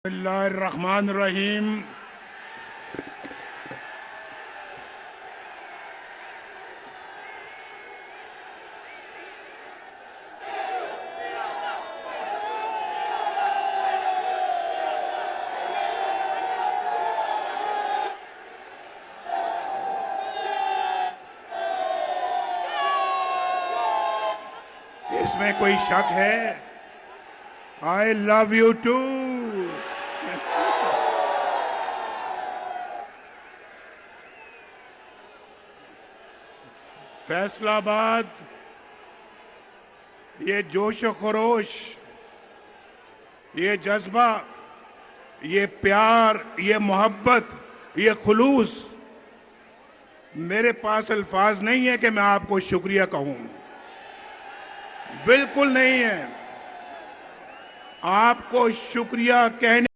बिस्मिल्लाहिर्रहमानिर्रहीम। इसमें कोई शक है? I love you too. Faisalabad, ये जोश व खरोश, ये जज्बा, ये प्यार, ये मोहब्बत, ये खुलूस, मेरे पास अल्फाज नहीं है कि मैं आपको शुक्रिया कहूं। बिल्कुल नहीं है। आपको शुक्रिया कहने